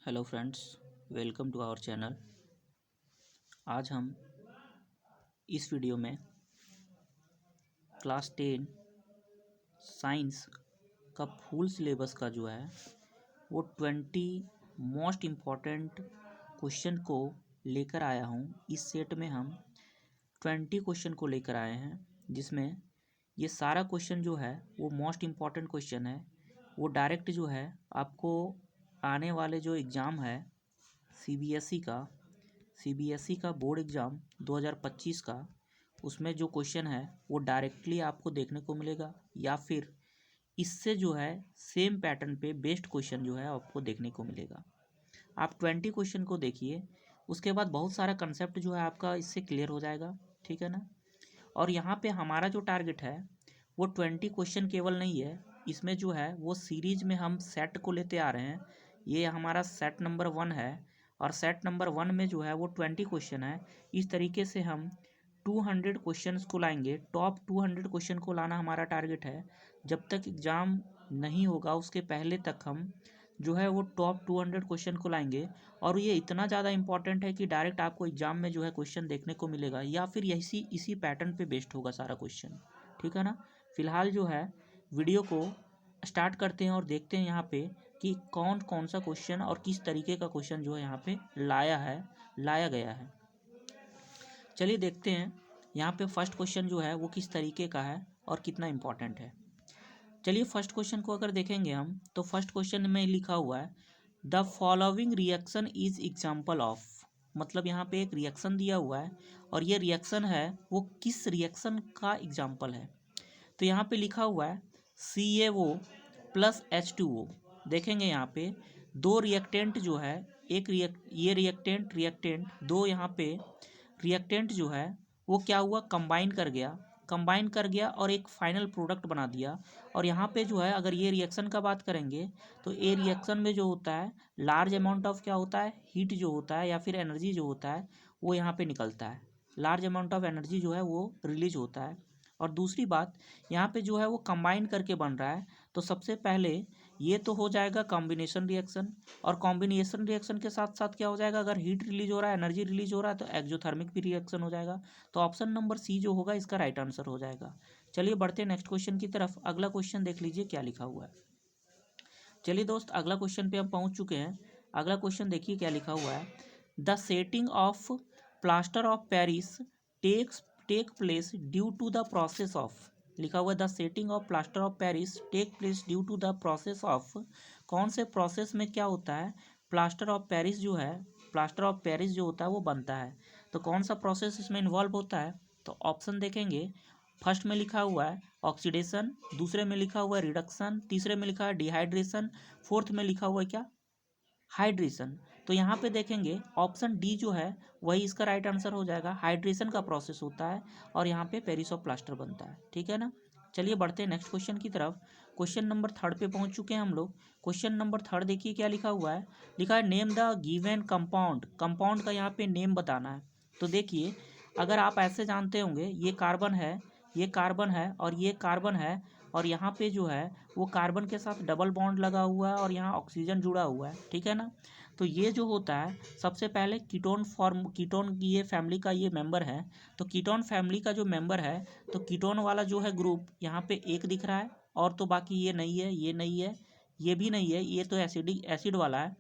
Hello friends, welcome to our channel. आज हम इस वीडियो में क्लास 10 साइंस का फुल सिलेबस का जो है वो 20 मोस्ट इम्पॉर्टेंट क्वेश्चन को लेकर आया हूँ। इस सेट में हम 20 क्वेश्चन को लेकर आए हैं, जिसमें ये सारा क्वेश्चन जो है वो मोस्ट इम्पॉर्टेंट क्वेश्चन है। वो डायरेक्ट जो है आपको आने वाले जो एग्ज़ाम है सीबीएसई का बोर्ड एग्ज़ाम 2025 का, उसमें जो क्वेश्चन है वो डायरेक्टली आपको देखने को मिलेगा, या फिर इससे जो है सेम पैटर्न पे बेस्ड क्वेश्चन जो है आपको देखने को मिलेगा। आप 20 क्वेश्चन को देखिए, उसके बाद बहुत सारा कंसेप्ट जो है आपका इससे क्लियर हो जाएगा, ठीक है ना। और यहाँ पे हमारा जो टारगेट है वो 20 क्वेश्चन केवल नहीं है, इसमें जो है वो सीरीज में हम सेट को लेते आ रहे हैं। ये हमारा सेट नंबर 1 है, और सेट नंबर 1 में जो है वो 20 क्वेश्चन है। इस तरीके से हम 200 क्वेश्चंस को लाएंगे। टॉप 200 क्वेश्चन को लाना हमारा टारगेट है। जब तक एग्ज़ाम नहीं होगा उसके पहले तक हम जो है वो टॉप 200 क्वेश्चन को लाएंगे। और ये इतना ज़्यादा इंपॉर्टेंट है कि डायरेक्ट आपको एग्जाम में जो है क्वेश्चन देखने को मिलेगा, या फिर इसी पैटर्न पे बेस्ड होगा सारा क्वेश्चन, ठीक है ना। फिलहाल जो है वीडियो को स्टार्ट करते हैं और देखते हैं यहाँ पे कि कौन कौन सा क्वेश्चन और किस तरीके का क्वेश्चन जो है यहाँ पे लाया गया है। चलिए देखते हैं यहाँ पे फर्स्ट क्वेश्चन जो है वो किस तरीके का है और कितना इम्पोर्टेंट है। चलिए फर्स्ट क्वेश्चन को अगर देखेंगे हम, तो फर्स्ट क्वेश्चन में लिखा हुआ है the following reaction is example of. मतलब यहाँ पे एक रिएक्शन दिया हुआ है, और ये रिएक्शन है वो किस रिएक्शन का एग्जाम्पल है। तो यहाँ पे लिखा हुआ है CaO प्लस H2O। देखेंगे यहाँ पे दो रिएक्टेंट जो है, ये रिएक्टेंट दो यहाँ पे रिएक्टेंट जो है वो क्या हुआ, कंबाइन कर गया और एक फाइनल प्रोडक्ट बना दिया। और यहाँ पे जो है अगर ये रिएक्शन का बात करेंगे, तो ये रिएक्शन में जो होता है लार्ज अमाउंट ऑफ क्या होता है, हीट जो होता है या फिर एनर्जी जो होता है वो यहाँ पे निकलता है। लार्ज अमाउंट ऑफ एनर्जी जो है वो रिलीज होता है। और दूसरी बात, यहाँ पे जो है वो कंबाइन करके बन रहा है, तो सबसे पहले ये तो हो जाएगा कॉम्बिनेशन रिएक्शन। और कॉम्बिनेशन रिएक्शन के साथ साथ क्या हो जाएगा, अगर हीट रिलीज हो रहा है, एनर्जी रिलीज हो रहा है, तो एक्जोथर्मिक भी रिएक्शन हो जाएगा। तो ऑप्शन नंबर सी जो होगा इसका राइट आंसर हो जाएगा। चलिए बढ़ते हैं नेक्स्ट क्वेश्चन की तरफ। अगला क्वेश्चन देख लीजिए क्या लिखा हुआ है। चलिए दोस्त, अगला क्वेश्चन पे हम पहुंच चुके हैं। अगला क्वेश्चन देखिए क्या लिखा हुआ है। The setting of plaster of Paris take place due to the process of. लिखा हुआ है the setting of plaster of Paris take place due to the process of. कौन से प्रोसेस में क्या होता है, प्लास्टर ऑफ पेरिस जो है, प्लास्टर ऑफ पेरिस जो होता है वो बनता है। तो कौन सा प्रोसेस इसमें इन्वॉल्व होता है, तो ऑप्शन देखेंगे। फर्स्ट में लिखा हुआ है ऑक्सीडेशन, दूसरे में लिखा हुआ है रिडक्शन, तीसरे में लिखा है डिहाइड्रेशन, फोर्थ में लिखा हुआ है क्या, हाइड्रेशन। तो यहाँ पे देखेंगे ऑप्शन डी जो है वही इसका राइट आंसर हो जाएगा। हाइड्रेशन का प्रोसेस होता है और यहाँ पे पेरिस ऑफ प्लास्टर बनता है, ठीक है ना। चलिए बढ़ते हैं नेक्स्ट क्वेश्चन की तरफ। क्वेश्चन नंबर 3 पे पहुंच चुके हैं हम लोग। क्वेश्चन नंबर 3 देखिए क्या लिखा हुआ है। लिखा है name the given compound. Compound का यहाँ पे नेम बताना है। तो देखिए, अगर आप ऐसे जानते होंगे ये कार्बन है, ये कार्बन है और ये कार्बन है, और यहाँ पे जो है वो कार्बन के साथ डबल बॉन्ड लगा हुआ है और यहाँ ऑक्सीजन जुड़ा हुआ है, ठीक है ना। तो ये जो होता है सबसे पहले कीटोन की ये फैमिली का ये मेंबर है। तो कीटोन फैमिली का जो मेंबर है, तो कीटोन वाला जो है ग्रुप यहाँ पे एक दिख रहा है, और तो बाकी ये नहीं है, ये नहीं है, ये भी नहीं है, ये तो एसिड वाला है।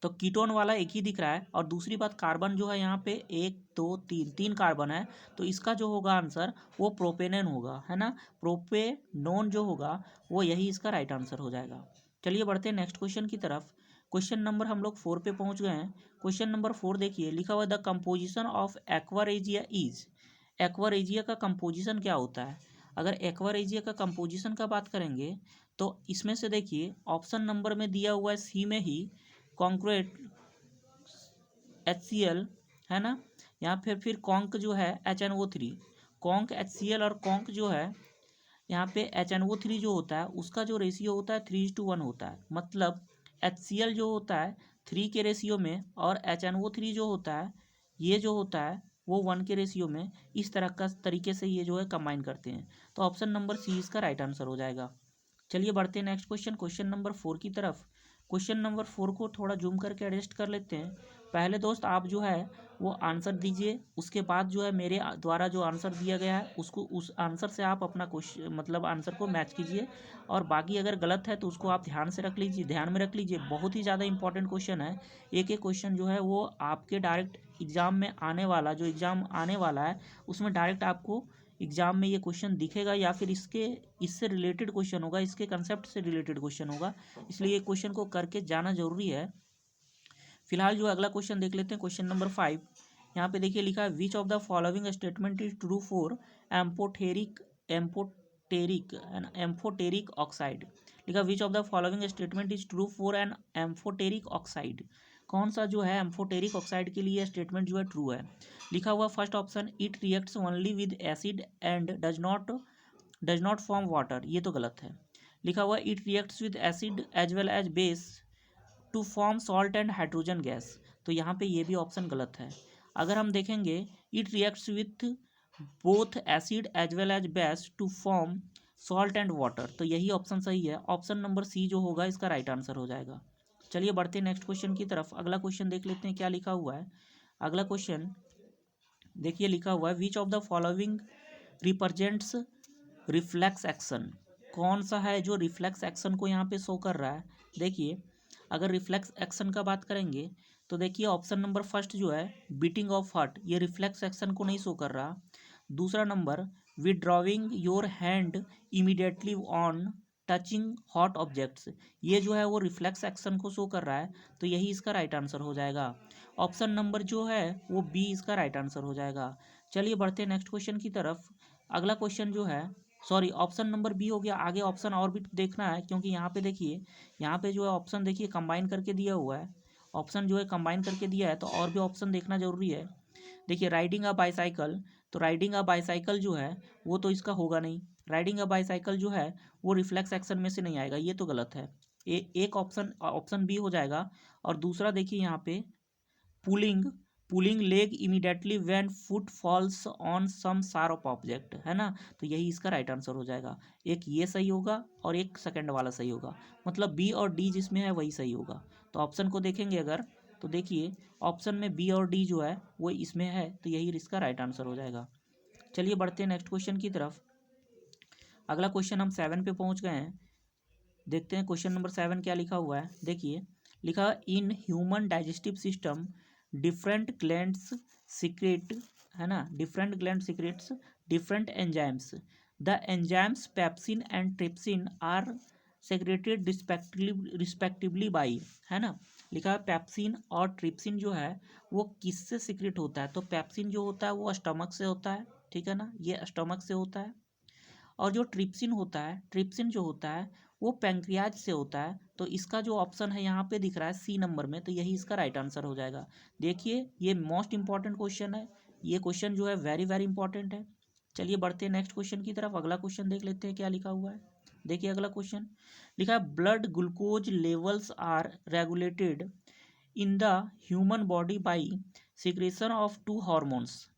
तो कीटोन वाला एक ही दिख रहा है। और दूसरी बात, कार्बन जो है यहाँ पे 1 2 3 तीन कार्बन है, तो इसका जो होगा आंसर वो प्रोपेनोन होगा, है ना। प्रोपेनोन जो होगा वो यही इसका राइट आंसर हो जाएगा। चलिए बढ़ते हैं नेक्स्ट क्वेश्चन की तरफ। क्वेश्चन नंबर हम लोग 4 पे पहुंच गए हैं। क्वेश्चन नंबर 4 देखिए, लिखा हुआ the composition of aqua regia is. Aqua regia का कंपोजिशन क्या होता है। अगर एक्वारेजिया का कंपोजिशन का बात करेंगे, तो इसमें से देखिए ऑप्शन नंबर में दिया हुआ है सी में ही कॉन्क्रीट HCl, है ना। यहाँ फिर कॉन्क जो है HNO3। कॉन्क HCl और कॉन्क जो है यहाँ पे HNO3 जो होता है उसका जो रेशियो होता है 3:1 होता है। मतलब HCl जो होता है 3 के रेशियो में, और HNO3 जो होता है ये जो होता है वो 1 के रेशियो में। इस तरह का तरीके से ये जो है कंबाइन करते हैं। तो ऑप्शन नंबर सी इसका राइट आंसर हो जाएगा। चलिए बढ़ते हैं नेक्स्ट क्वेश्चन नंबर 4 की तरफ। क्वेश्चन नंबर 4 को थोड़ा जूम करके एडजस्ट कर लेते हैं। पहले दोस्त आप जो है वो आंसर दीजिए, उसके बाद जो है मेरे द्वारा जो आंसर दिया गया है उसको उस आंसर से आप अपना क्वेश्चन मतलब आंसर को मैच कीजिए, और बाकी अगर गलत है तो उसको आप ध्यान से रख लीजिए, ध्यान में रख लीजिए। बहुत ही ज़्यादा इंपॉर्टेंट क्वेश्चन है। एक एक क्वेश्चन जो है वो आपके डायरेक्ट एग्जाम में आने वाला, जो एग्ज़ाम आने वाला है उसमें डायरेक्ट आपको एग्जाम में ये क्वेश्चन दिखेगा, या फिर इससे रिलेटेड क्वेश्चन होगा, इसके कंसेप्ट से रिलेटेड क्वेश्चन होगा। इसलिए ये क्वेश्चन को करके जाना जरूरी है। फिलहाल जो अगला क्वेश्चन देख लेते हैं, क्वेश्चन नंबर 5। यहाँ पे देखिए लिखा है which of the following statement is true for amphoteric amphoteric amphoteric oxide. लिखा which of the following statement is true for an amphoteric oxide. कौन सा जो है एम्फोटेरिक ऑक्साइड के लिए स्टेटमेंट जो है ट्रू है। लिखा हुआ first option it reacts only with acid and does not form water, ये तो गलत है। लिखा हुआ it reacts with acid as well as base to form salt and hydrogen gas, तो यहाँ पे ये भी ऑप्शन गलत है। अगर हम देखेंगे it reacts with both acid as well as base to form salt and water, तो यही ऑप्शन सही है। ऑप्शन नंबर सी जो होगा इसका राइट आंसर हो जाएगा। चलिए बढ़ते हैं नेक्स्ट क्वेश्चन की तरफ। अगला क्वेश्चन देख लेते हैं क्या लिखा हुआ है। अगला क्वेश्चन देखिए लिखा हुआ है which of the following represents reflex action. कौन सा है जो रिफ्लेक्स एक्शन को यहाँ पे शो कर रहा है। देखिए अगर रिफ्लेक्स एक्शन का बात करेंगे तो देखिए ऑप्शन नंबर फर्स्ट जो है बीटिंग ऑफ हार्ट, ये रिफ्लेक्स एक्शन को नहीं शो कर रहा। दूसरा number withdrawing your hand immediately on touching hot objects, ये जो है वो रिफ्लेक्स एक्शन को शो कर रहा है, तो यही इसका राइट आंसर हो जाएगा। ऑप्शन नंबर जो है वो बी इसका राइट आंसर हो जाएगा। चलिए बढ़ते हैं नेक्स्ट क्वेश्चन की तरफ। अगला क्वेश्चन जो है सॉरी ऑप्शन नंबर बी हो गया। आगे ऑप्शन और भी देखना है, क्योंकि यहाँ पे देखिए यहाँ पे जो है ऑप्शन देखिए कंबाइन करके दिया हुआ है। ऑप्शन जो है कंबाइन करके दिया है, तो और भी ऑप्शन देखना जरूरी है। देखिए राइडिंग अ बाईसाइकिल, तो राइडिंग अ बाईसाइकिल जो है वो तो इसका होगा नहीं। राइडिंग अ बाईसाइकिल जो है वो रिफ्लेक्स एक्शन में से नहीं आएगा, ये तो गलत है। एक ऑप्शन ऑप्शन बी हो जाएगा। और दूसरा देखिए यहाँ पे pulling pulling leg immediately when foot falls on some sharp object, है ना, तो यही इसका राइट आंसर हो जाएगा। एक ये सही होगा और एक सेकंड वाला सही होगा, मतलब बी और डी जिसमें है वही सही होगा। तो ऑप्शन को देखेंगे अगर, तो देखिए ऑप्शन में बी और डी जो है वो इसमें है, तो यही इसका राइट आंसर हो जाएगा। चलिए बढ़ते हैं नेक्स्ट क्वेश्चन की तरफ। अगला क्वेश्चन हम 7 पे पहुंच गए हैं। देखते हैं क्वेश्चन नंबर 7 क्या लिखा हुआ है। देखिए लिखा in human digestive system different glands secrete, है ना, different gland secretes different enzymes. The enzymes pepsin and trypsin are secreted respectively by, है ना। लिखा है पेप्सिन और ट्रिप्सिन जो है वो किससे सीक्रेट होता है। तो पेप्सिन जो होता है वो स्टमक से होता है, ठीक है ना, ये स्टमक से होता है। और जो ट्रिप्सिन होता है, ट्रिप्सिन जो होता है वो पैंक्रियाज से होता है। तो इसका जो ऑप्शन है यहाँ पे दिख रहा है सी नंबर में, तो यही इसका राइट आंसर हो जाएगा। देखिए ये मोस्ट इंपॉर्टेंट क्वेश्चन है, ये क्वेश्चन जो है वेरी वेरी इंपॉर्टेंट है। चलिए बढ़ते हैं नेक्स्ट क्वेश्चन की तरफ। अगला क्वेश्चन देख लेते हैं क्या लिखा हुआ है। देखिए अगला क्वेश्चन लिखा है blood glucose levels are regulated in the human body by secretion of two hormones.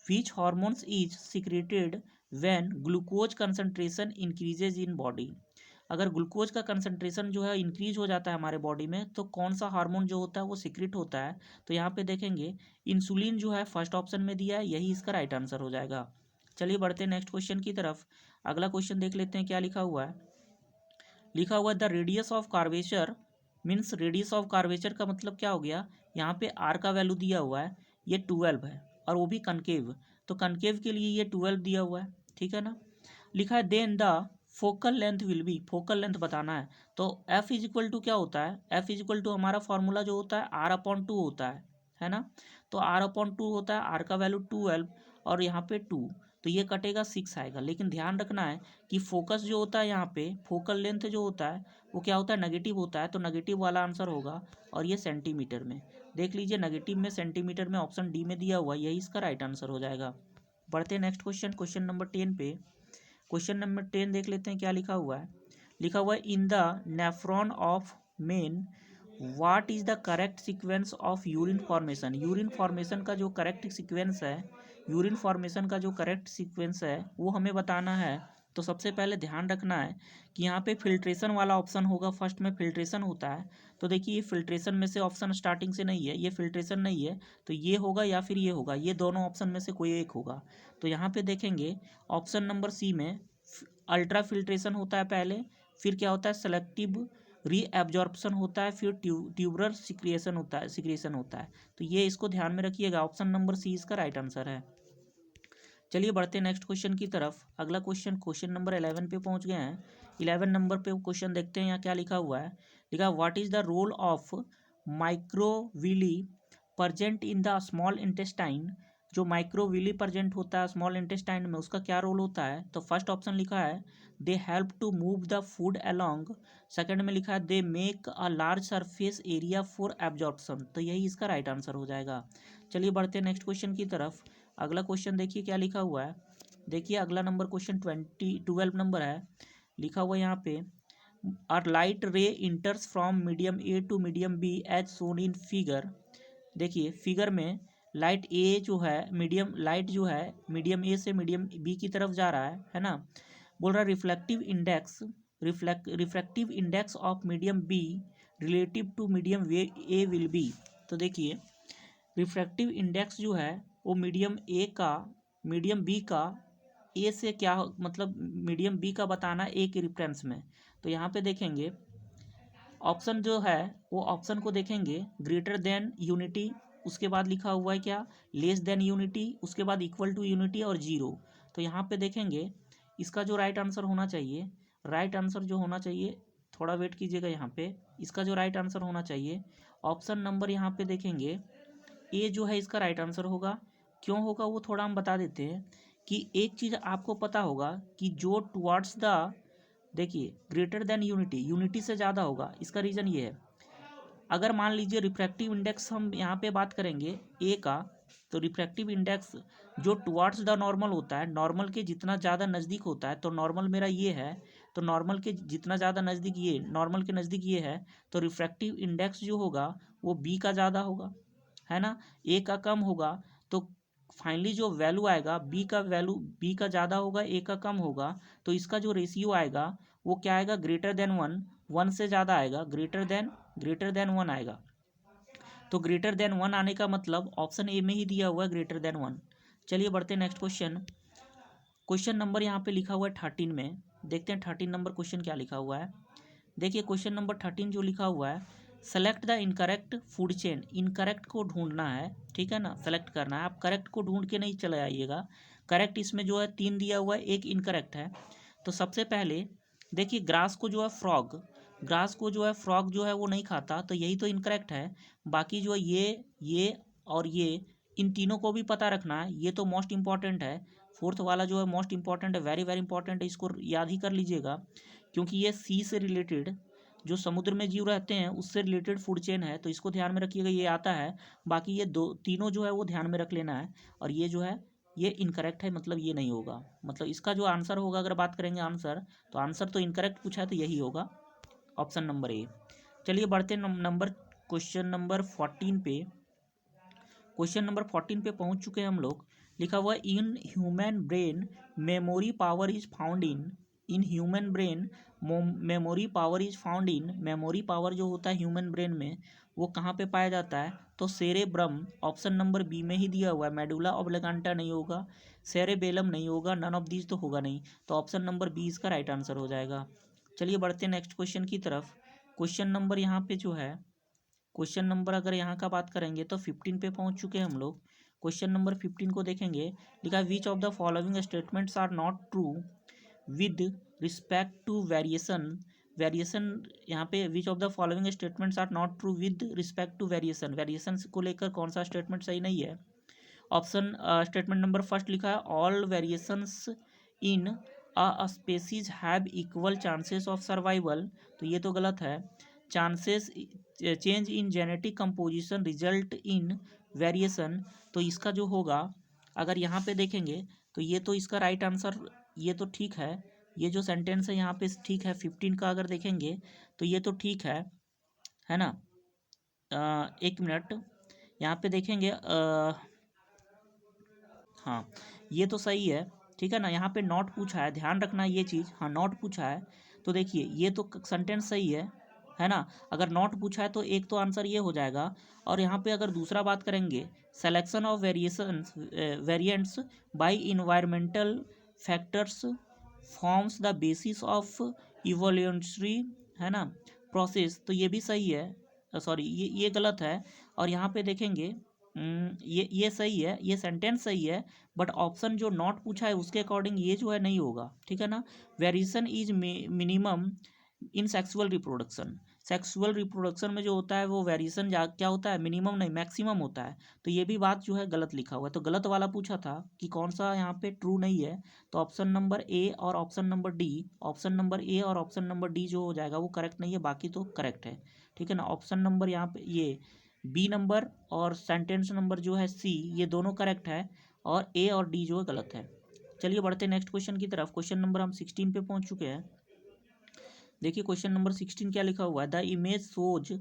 Which hormones is secreted when glucose concentration increases in body? अगर ग्लूकोज का कंसंट्रेशन जो है इंक्रीज हो जाता है हमारे बॉडी में, तो कौन सा हार्मोन जो होता है वो सीक्रेट होता है। तो यहाँ पे देखेंगे इंसुलिन जो है फर्स्ट ऑप्शन में दिया है, यही इसका राइट आंसर हो जाएगा। चलिए बढ़ते हैं नेक्स्ट क्वेश्चन की तरफ। अगला क्वेश्चन देख लेते हैं क्या लिखा हुआ है। लिखा हुआ है the radius of curvature means, radius of curvature का मतलब क्या हो गया। यहाँ पे आर का वैल्यू दिया हुआ है, ये 12 है, और वो भी कनकेव, तो कनकेव के लिए ये 12 दिया हुआ है, ठीक है ना। लिखा है then the focal length will be, focal length बताना है। तो एफ इज इक्वल टू क्या होता है, एफ इज इक्वल टू हमारा फॉर्मूला जो होता है आर अपॉन टू होता है ना। तो आर अपॉन टू होता है, आर का वैल्यू 12 और यहाँ पे 2, तो ये कटेगा 6 आएगा। लेकिन ध्यान रखना है कि फोकस जो होता है यहाँ पे, फोकल लेंथ जो होता है वो क्या होता है, नेगेटिव होता है, तो नेगेटिव वाला आंसर होगा। और ये सेंटीमीटर में, देख लीजिए नेगेटिव में सेंटीमीटर में ऑप्शन डी में दिया हुआ है, यही इसका राइट आंसर हो जाएगा। बढ़ते हैं नेक्स्ट क्वेश्चन, क्वेश्चन नंबर 10 पे। क्वेश्चन नंबर 10 देख लेते हैं क्या लिखा हुआ है। लिखा हुआ है in the nephron of main what is the correct sequence of urine formation. Urine formation का जो करेक्ट सीक्वेंस है, यूरिन फॉर्मेशन का जो करेक्ट सीक्वेंस है वो हमें बताना है। तो सबसे पहले ध्यान रखना है कि यहाँ पे फिल्ट्रेशन वाला ऑप्शन होगा, फर्स्ट में फिल्ट्रेशन होता है। तो देखिए ये फिल्ट्रेशन में से ऑप्शन स्टार्टिंग से नहीं है, ये फिल्ट्रेशन नहीं है, तो ये होगा या फिर ये होगा, ये दोनों ऑप्शन में से कोई एक होगा। तो यहाँ पे देखेंगे ऑप्शन नंबर सी में अल्ट्रा फिल्ट्रेशन होता है पहले, फिर क्या होता है सेलेक्टिव रीएब्जॉर्प्शन होता है, फिर ट्यूबरल सिक्रिएशन होता है। तो ये इसको ध्यान में रखिएगा, ऑप्शन नंबर सी इसका राइट आंसर है। चलिए बढ़ते हैं नेक्स्ट क्वेश्चन की तरफ। अगला क्वेश्चन नंबर 11 पे पहुंच गए हैं। 11 नंबर पे क्वेश्चन देखते हैं यहाँ क्या लिखा हुआ है। लिखा what is the role of microvilli present in the small intestine. जो माइक्रोविली प्रजेंट होता है स्मॉल इंटेस्टाइन में, उसका क्या रोल होता है। तो फर्स्ट ऑप्शन लिखा है they help to move the food along. Second में लिखा है they make a large surface area for absorption. तो यही इसका राइट आंसर हो जाएगा। चलिए बढ़ते हैं नेक्स्ट क्वेश्चन की तरफ। अगला क्वेश्चन देखिए क्या लिखा हुआ है। देखिए अगला नंबर क्वेश्चन 12 नंबर है। लिखा हुआ है यहाँ पे R light ray enters from medium A to medium B as shown in figure. देखिए फिगर में लाइट ए जो है मीडियम ए से मीडियम बी की तरफ जा रहा है ना। बोल रहा है refractive index of medium B relative to medium A will be. तो देखिए रिफ्रैक्टिव इंडेक्स जो है वो मीडियम बी का ए से क्या मतलब मीडियम बी का बताना ए के रिफरेंस में। तो यहाँ पे देखेंगे ऑप्शन जो है वो ऑप्शन को देखेंगे ग्रेटर देन यूनिटी, उसके बाद लिखा हुआ है क्या लेस देन यूनिटी, उसके बाद इक्वल टू यूनिटी और जीरो। तो यहाँ पे देखेंगे इसका जो राइट आंसर होना चाहिए, थोड़ा वेट कीजिएगा यहाँ पे, इसका जो राइट आंसर होना चाहिए ऑप्शन नंबर यहाँ पे देखेंगे ए जो है इसका राइट आंसर होगा। क्यों होगा वो थोड़ा हम बता देते हैं कि एक चीज़ आपको पता होगा कि जो टुवर्ड्स द देखिए ग्रेटर देन यूनिटी से ज़्यादा होगा। इसका रीज़न ये है, अगर मान लीजिए रिफ्रैक्टिव इंडेक्स हम यहाँ पे बात करेंगे ए का, तो रिफ्रैक्टिव इंडेक्स जो टुवर्ड्स द नॉर्मल होता है, नॉर्मल के जितना ज़्यादा नज़दीक होता है, तो नॉर्मल मेरा ये है, तो नॉर्मल के जितना ज़्यादा नज़दीक ये नॉर्मल के नज़दीक ये है, तो रिफ्रैक्टिव इंडेक्स जो होगा वो बी का ज़्यादा होगा, है ना, ए का कम होगा। तो फाइनली जो वैल्यू आएगा बी का ज़्यादा होगा ए का कम होगा, तो इसका जो रेशियो आएगा वो क्या आएगा ग्रेटर देन वन से ज़्यादा आएगा, ग्रेटर देन वन आएगा। तो ग्रेटर देन वन आने का मतलब ऑप्शन ए में ही दिया हुआ है ग्रेटर देन वन। चलिए बढ़ते हैं नेक्स्ट क्वेश्चन नंबर यहाँ पे लिखा हुआ है 13 में। देखते हैं 13 नंबर क्वेश्चन क्या लिखा हुआ है। देखिए क्वेश्चन नंबर 13 जो लिखा हुआ है select the incorrect food chain. Incorrect को ढूंढना है, ठीक है ना, सेलेक्ट करना है। आप करेक्ट को ढूंढ के नहीं चले आइएगा। करेक्ट इसमें जो है 3 दिया हुआ है, एक इनकरेक्ट है। तो सबसे पहले देखिए ग्रास को जो है फ्रॉग जो है वो नहीं खाता, तो यही तो इनकरेक्ट है। बाकी जो है ये और ये, इन तीनों को भी पता रखना है, ये तो मोस्ट इंपॉर्टेंट है। फोर्थ वाला जो है मोस्ट इंपॉर्टेंट है, वेरी वेरी इंपॉर्टेंट है, इसको याद ही कर लीजिएगा क्योंकि ये सी से रिलेटेड जो समुद्र में जीव रहते हैं उससे रिलेटेड फूड चेन है, तो इसको ध्यान में रखिएगा, ये आता है। बाकी ये तीनों जो है वो ध्यान में रख लेना है। और ये जो है ये इनकरेक्ट है, मतलब ये नहीं होगा, मतलब इसका जो आंसर होगा अगर बात करेंगे आंसर, तो आंसर तो इनकरेक्ट पूछा है तो यही होगा ऑप्शन नंबर ए। चलिए बढ़ते क्वेश्चन नंबर 14 पे। क्वेश्चन नंबर 14 पे पहुंच चुके हैं हम लोग। लिखा हुआ है in human brain memory power is found in human brain memory power is found in. Memory power जो होता है ह्यूमन ब्रेन में वो कहाँ पे पाया जाता है, तो सेरेब्रम ऑप्शन नंबर बी में ही दिया हुआ है। मेडुला ऑब्लिगांटा नहीं होगा, सेरेबेलम नहीं होगा, नन ऑफ दीज तो होगा नहीं, तो ऑप्शन नंबर बी इसका राइट आंसर हो जाएगा। चलिए बढ़ते हैं नेक्स्ट क्वेश्चन की तरफ। क्वेश्चन नंबर यहाँ पे जो है क्वेश्चन नंबर अगर यहाँ का बात करेंगे तो 15 पे पहुँच चुके हैं हम लोग। क्वेश्चन नंबर 15 को देखेंगे। लिखा which of the following statements are not true with respect to variation यहाँ पे which of the following statements are not true with respect to variation को लेकर कौन सा स्टेटमेंट सही नहीं है। ऑप्शन स्टेटमेंट नंबर फर्स्ट लिखा है all variations in a species have equal chances of survival, तो ये तो गलत है। Chances change in genetic composition result in variation, तो इसका जो होगा अगर यहाँ पे देखेंगे तो ये तो इसका राइट आंसर, ये तो ठीक है, ये जो सेंटेंस है यहाँ पे ठीक है। 15 का अगर देखेंगे तो ये तो ठीक है ना। एक मिनट यहाँ पे देखेंगे हाँ ये तो सही है, ठीक है ना। यहाँ पे नॉट पूछा है, ध्यान रखना ये चीज़, हाँ नॉट पूछा है तो देखिए ये तो सेंटेंस सही है ना। अगर नॉट पूछा है तो एक तो आंसर ये हो जाएगा। और यहाँ पे अगर दूसरा बात करेंगे, selection of variants by environmental factors forms the basis of evolutionary, है ना, प्रोसेस, तो ये भी सही है, सॉरी ये गलत है। और यहाँ पे देखेंगे ये सही है, ये सेंटेंस सही है, बट ऑप्शन जो नॉट पूछा है उसके अकॉर्डिंग ये जो है नहीं होगा, ठीक है ना। Variation is minimum in sexual reproduction, sexual reproduction में जो होता है वो वेरिएशन क्या होता है, मिनिमम नहीं मैक्सिमम होता है। तो ये भी बात जो है गलत लिखा हुआ है, तो गलत वाला पूछा था कि कौन सा यहाँ पे ट्रू नहीं है, तो ऑप्शन नंबर ए और option number D, option number A और ऑप्शन नंबर डी जो हो जाएगा वो करेक्ट नहीं है, बाकी तो करेक्ट है, ठीक है ना। ऑप्शन नंबर यहाँ पे ये बी नंबर और सेंटेंस नंबर जो है सी, ये दोनों करेक्ट है, और ए और डी जो है गलत है। चलिए बढ़ते हैं नेक्स्ट क्वेश्चन की तरफ। क्वेश्चन नंबर हम 16 पे पहुंच चुके हैं। देखिए क्वेश्चन नंबर 16 क्या लिखा हुआ है, the image shows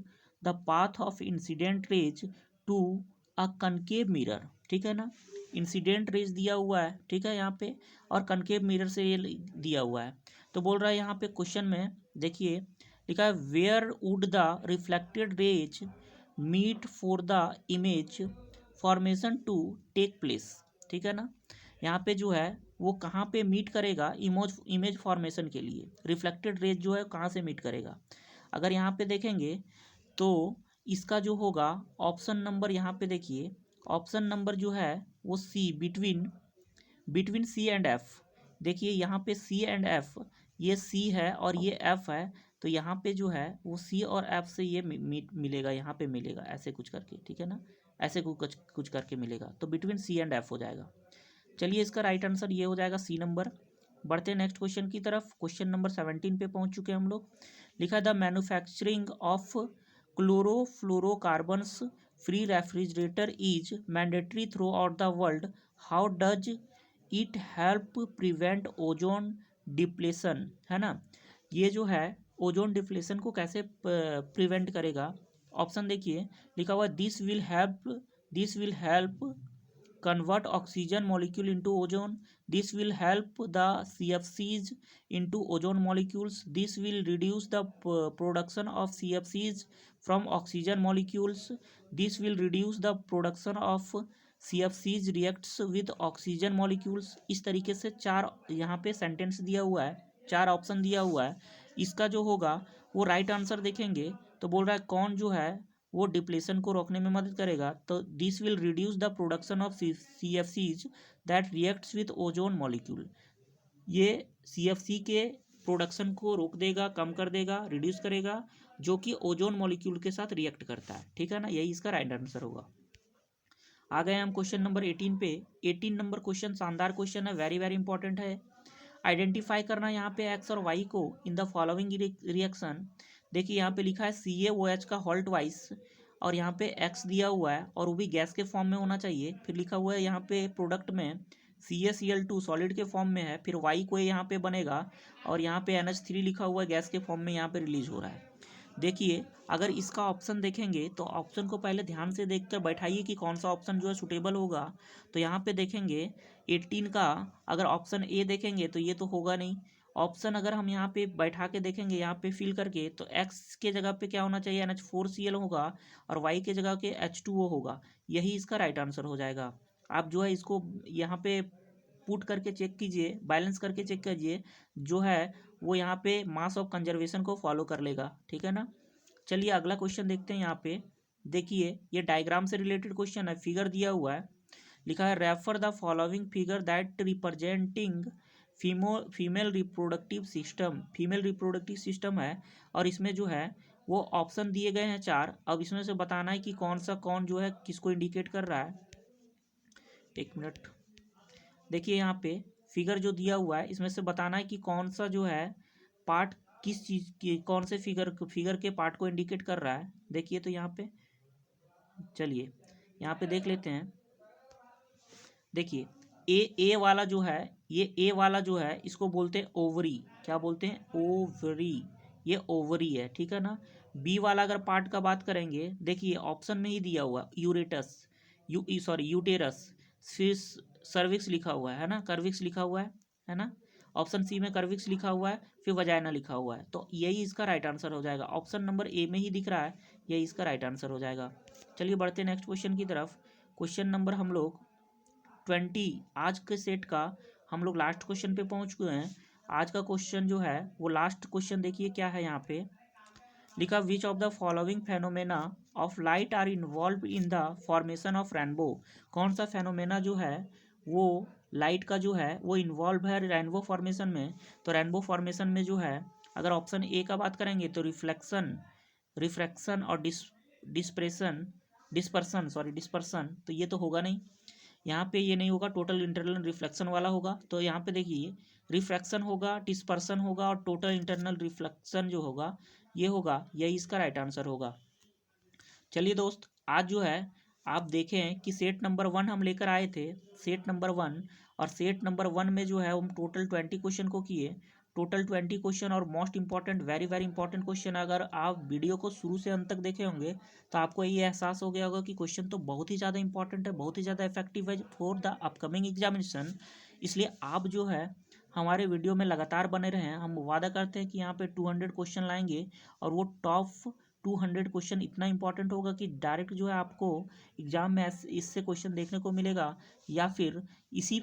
the path of incident rays to a concave mirror, ठीक है ना। इंसिडेंट रेज दिया हुआ है, ठीक है यहाँ पे, और कनकेव मिरर से ये दिया हुआ है। तो बोल रहा है यहाँ पे क्वेश्चन में, देखिए लिखा है where would the reflected rays meet for the image formation to take place, ठीक है ना। यहाँ पे जो है वो कहाँ पे मीट करेगा इमेज फॉर्मेशन के लिए, रिफ्लेक्टेड रेज जो है कहाँ से मीट करेगा। अगर यहाँ पे देखेंगे तो इसका जो होगा ऑप्शन नंबर, यहाँ पे देखिए ऑप्शन नंबर जो है वो सी, बिटवीन सी एंड एफ। देखिए यहाँ पे सी एंड एफ, ये सी है और ये एफ है, तो यहाँ पे जो है वो सी और एफ से ये मिलेगा, यहाँ पे मिलेगा ऐसे कुछ करके, ठीक है ना, ऐसे कुछ करके मिलेगा, तो बिटवीन सी एंड एफ हो जाएगा। चलिए इसका राइट आंसर ये हो जाएगा सी नंबर। बढ़ते हैं नेक्स्ट क्वेश्चन की तरफ। क्वेश्चन नंबर 17 पे पहुंच चुके हैं हम लोग। लिखा the manufacturing of chlorofluorocarbons free refrigerator is mandatory through out the world, how does it help prevent ozone depletion, है ना। ये जो है ओजोन डिप्लेशन को कैसे प्रिवेंट करेगा। ऑप्शन देखिए लिखा हुआ this will help convert oxygen molecule into ozone. This will help the CFCs into ozone molecules. This will reduce the production of CFCs from oxygen molecules. This will reduce the production of CFCs reacts with oxygen molecules। इस तरीके से चार यहाँ पे sentence दिया हुआ है, चार ऑप्शन दिया हुआ है। इसका जो होगा वो राइट आंसर देखेंगे तो बोल रहा है कौन जो है वो डिप्लेशन को रोकने में मदद करेगा, तो this will reduce the production of CFCs that reacts with ozone molecule. ये CFC के प्रोडक्शन को रोक देगा, कम कर देगा, रिड्यूस करेगा, जो कि ओजोन मॉलिक्यूल के साथ रिएक्ट करता है, ठीक है ना। यही इसका राइट आंसर होगा। आ गए हम क्वेश्चन नंबर 18 पे। 18 नंबर क्वेश्चन शानदार क्वेश्चन है, वेरी वेरी इंपॉर्टेंट है। आइडेंटिफाई करना यहाँ पे एक्स और वाई को इन द फॉलोइंग रिएक्शन। देखिए यहाँ पे लिखा है CaOH का हॉल्ट वाइस, और यहाँ पे एक्स दिया हुआ है और वो भी गैस के फॉर्म में होना चाहिए। फिर लिखा हुआ है यहाँ पे प्रोडक्ट में CaCl2 सॉलिड के फॉर्म में है, फिर वाई को यहाँ पे बनेगा, और यहाँ पे NH3 लिखा हुआ है गैस के फॉर्म में यहाँ पे रिलीज हो रहा है। देखिए अगर इसका ऑप्शन देखेंगे तो ऑप्शन को पहले ध्यान से देखकर बैठाइए कि कौन सा ऑप्शन जो है सुटेबल होगा। तो यहाँ पे देखेंगे 18 का अगर ऑप्शन ए देखेंगे तो ये तो होगा नहीं। ऑप्शन अगर हम यहाँ पे बैठा के देखेंगे, यहाँ पे फिल करके, तो एक्स के जगह पे क्या होना चाहिए, NH4Cl होगा, और वाई के जगह के H2O होगा। यही इसका राइट आंसर हो जाएगा। आप जो है इसको यहाँ पे पुट करके चेक कीजिए, बैलेंस करके चेक कीजिए, जो है वो यहाँ पे मास ऑफ कंजर्वेशन को फॉलो कर लेगा, ठीक है ना। चलिए अगला क्वेश्चन देखते हैं। यहाँ पे देखिए ये डायग्राम से रिलेटेड क्वेश्चन है, फिगर दिया हुआ है, लिखा है refer the following figure that representing female reproductive system. Female reproductive system है, और इसमें जो है वो ऑप्शन दिए गए हैं 4। अब इसमें से बताना है कि कौन जो है किसको इंडिकेट कर रहा है। एक मिनट, देखिए यहाँ पे फिगर जो दिया हुआ है इसमें से बताना है कि कौन सा जो है पार्ट किस चीज़ की, कौन से फिगर के पार्ट को इंडिकेट कर रहा है। देखिए तो यहाँ पे चलिए यहाँ पे देख लेते हैं। देखिए ए वाला जो है, ये ए वाला जो है इसको बोलते हैं ओवरी। क्या बोलते हैं, ओवरी, ये ओवरी है, ठीक है ना। बी वाला अगर पार्ट का बात करेंगे, देखिए ऑप्शन में ही दिया हुआ यूरेटस, यूटेरस, फिर सर्विक्स लिखा हुआ है ना, कर्विक्स लिखा हुआ है ना। ऑप्शन सी में कर्विक्स लिखा हुआ है, फिर वजाइना लिखा हुआ है, तो यही इसका राइट आंसर हो जाएगा। ऑप्शन नंबर ए में ही दिख रहा है, यही इसका राइट आंसर हो जाएगा। चलिए बढ़ते हैं नेक्स्ट क्वेश्चन की तरफ। क्वेश्चन नंबर हम लोग 20 आज के सेट का हम लोग लास्ट क्वेश्चन पे पहुंच गए हैं। आज का क्वेश्चन जो है वो लास्ट क्वेश्चन देखिए क्या है यहाँ पे लिखा, which of the following phenomena of light are involve in the formation of rainbow. कौन सा फेनोमेना जो है वो लाइट का जो है वो इन्वॉल्व है रेनबो फॉर्मेशन में। तो रेनबो फॉर्मेशन में जो है अगर ऑप्शन ए का बात करेंगे तो रिफ्रैक्शन और डिस्पर्सन, तो ये तो होगा नहीं, यहाँ पे ये नहीं होगा, टोटल इंटरनल रिफ्लेक्शन वाला होगा। तो यहाँ पे देखिए रिफ्रैक्शन होगा, डिस्पर्सन होगा और टोटल इंटरनल रिफ्लेक्शन जो होगा ये होगा, यही इसका राइट आंसर होगा। चलिए दोस्त, आज जो है आप देखें कि सेट नंबर 1 हम लेकर आए थे, सेट नंबर 1, और सेट नंबर 1 में जो है हम टोटल 20 क्वेश्चन को किए, टोटल 20 क्वेश्चन और most important very very important question. अगर आप वीडियो को शुरू से अंत तक देखे होंगे तो आपको ये एहसास हो गया होगा कि क्वेश्चन तो बहुत ही ज़्यादा इंपॉर्टेंट है, बहुत ही ज़्यादा इफेक्टिव है फॉर द अपकमिंग एग्जामिनेशन। इसलिए आप जो है हमारे वीडियो में लगातार बने रहें। हम वादा करते हैं कि यहाँ पे 200 क्वेश्चन लाएंगे और वो टॉप 200 क्वेश्चन इतना इंपॉर्टेंट होगा कि डायरेक्ट जो है आपको एग्जाम में इससे क्वेश्चन देखने को मिलेगा, या फिर इसी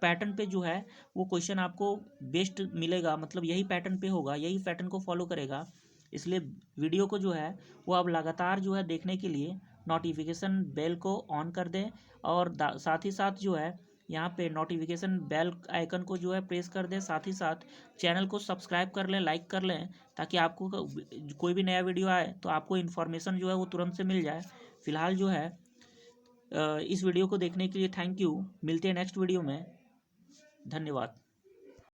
पैटर्न पे जो है वो क्वेश्चन आपको बेस्ट मिलेगा, मतलब यही पैटर्न पे होगा, यही पैटर्न को फॉलो करेगा। इसलिए वीडियो को जो है वो आप लगातार जो है देखने के लिए नोटिफिकेशन बेल को ऑन कर दें, और साथ ही साथ जो है यहाँ पे नोटिफिकेशन बेल आइकन को जो है प्रेस कर दें, साथ ही साथ चैनल को सब्सक्राइब कर लें, लाइक कर लें, ताकि आपको कोई भी नया वीडियो आए तो आपको इन्फॉर्मेशन जो है वो तुरंत से मिल जाए। फिलहाल जो है इस वीडियो को देखने के लिए थैंक यू। मिलते हैं नेक्स्ट वीडियो में। धन्यवाद।